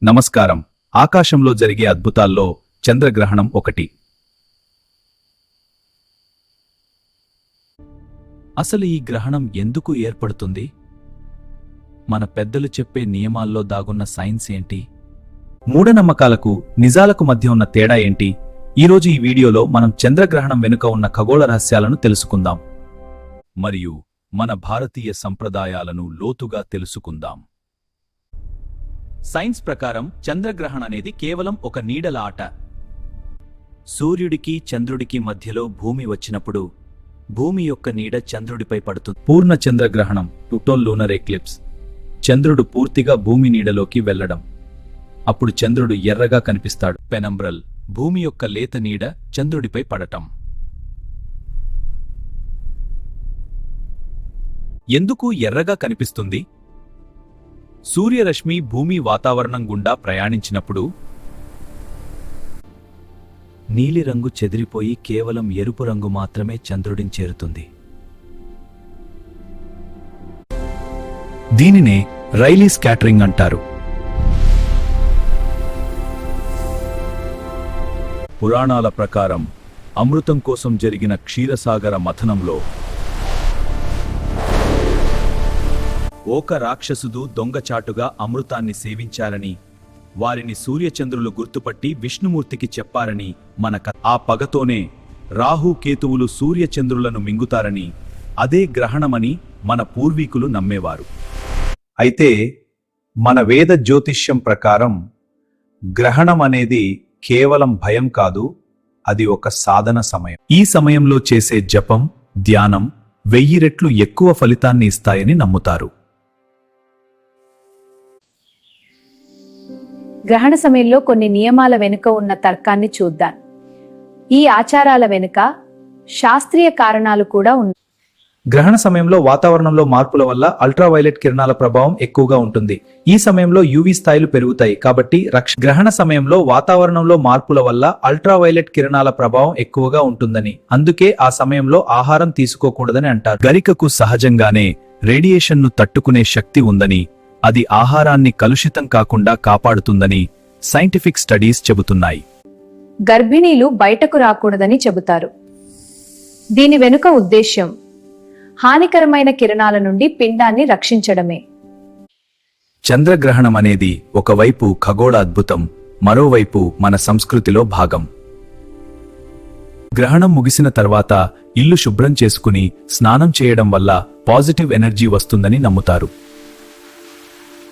నమస్కారం. ఆకాశంలో జరిగే అద్భుతాల్లో చంద్రగ్రహణం ఒకటి. అసలు ఈ గ్రహణం ఎందుకు ఏర్పడుతుంది? మన పెద్దలు చెప్పే నియమాల్లో దాగున్న సైన్స్ ఏంటి? మూఢనమ్మకాలకు నిజాలకు మధ్య ఉన్న తేడా ఏంటి? ఈరోజు ఈ వీడియోలో మనం చంద్రగ్రహణం వెనుక ఉన్న ఖగోళ రహస్యాలను తెలుసుకుందాం మరియు మన భారతీయ సంప్రదాయాలను లోతుగా తెలుసుకుందాం. సైన్స్ ప్రకారం చంద్రగ్రహణం అనేది కేవలం ఒక నీడల ఆట. సూర్యుడికి చంద్రుడికి మధ్యలో భూమి వచ్చినప్పుడు భూమి యొక్క నీడ చంద్రుడిపై పడుతుంది. పూర్ణ చంద్రగ్రహణం, టోటల్ లూనర్ ఎక్లిప్స్. చంద్రుడు పూర్తిగా భూమి నీడలోకి వెళ్లడం. అప్పుడు చంద్రుడు ఎర్రగా కనిపిస్తాడు. పెనంబ్రల్, భూమి యొక్క లేత నీడ చంద్రుడిపై పడటం. ఎందుకు ఎర్రగా కనిపిస్తుంది? సూర్యరశ్మి భూమి వాతావరణం గుండా ప్రయాణించినప్పుడు నీలిరంగు చెదిరిపోయి కేవలం ఎరుపు రంగు మాత్రమే చంద్రుడిని చేరుతుంది. దీనినే రైలీ స్కాటరింగ్ అంటారు. పురాణాల ప్రకారం అమృతం కోసం జరిగిన క్షీరసాగర మథనంలో ఓక రాక్షసుడు దొంగచాటుగా అమృతాన్ని సేవించారని, వారిని సూర్యచంద్రులు గుర్తుపట్టి విష్ణుమూర్తికి చెప్పారని మన కథ. ఆ పగతోనే రాహుకేతువులు సూర్యచంద్రులను మింగుతారని, అదే గ్రహణమని మన పూర్వీకులు నమ్మేవారు. అయితే మన వేద జ్యోతిష్యం ప్రకారం గ్రహణం అనేది కేవలం భయం కాదు, అది ఒక సాధన సమయం. ఈ సమయంలో చేసే జపం, ధ్యానం 1000 రెట్లు ఎక్కువ ఫలితాన్ని ఇస్తాయని నమ్ముతారు. గ్రహణ సమయంలో కొన్ని నియమాల వెనుక ఉన్న తర్కాన్ని చూద్దాం. ఈ ఆచారాల వెనుక శాస్త్రీయ కారణాలు కూడా ఉన్నాయి. గ్రహణ సమయంలో వాతావరణంలో మార్పుల వల్ల అల్ట్రావైలెట్ కిరణాల ప్రభావం ఎక్కువగా ఉంటుంది. ఈ సమయంలో యూవీ స్థాయిలు పెరుగుతాయి కాబట్టి గ్రహణ సమయంలో వాతావరణంలో మార్పుల వల్ల అల్ట్రావైలెట్ కిరణాల ప్రభావం ఎక్కువగా ఉంటుందని, అందుకే ఆ సమయంలో ఆహారం తీసుకోకూడదని అంటారు. గరికకు సహజంగానే రేడియేషన్ను తట్టుకునే శక్తి ఉందని, అది ఆహారాన్ని కలుషితం కాకుండా కాపాడుతుందని సైంటిఫిక్ స్టడీస్ చెబుతున్నాయి. గర్భిణీలు బయటకు రాకూడదని చెబుతారు. దీని వెనుక ఉద్దేశ్యం హానికరమైన కిరణాల నుండి పిండాన్ని రక్షించడమే. చంద్రగ్రహణం అనేది ఒకవైపు ఖగోళ అద్భుతం, మరోవైపు మన సంస్కృతిలో భాగం. గ్రహణం ముగిసిన తర్వాత ఇల్లు శుభ్రం చేసుకుని స్నానం చేయడం వల్ల పాజిటివ్ ఎనర్జీ వస్తుందని నమ్ముతారు.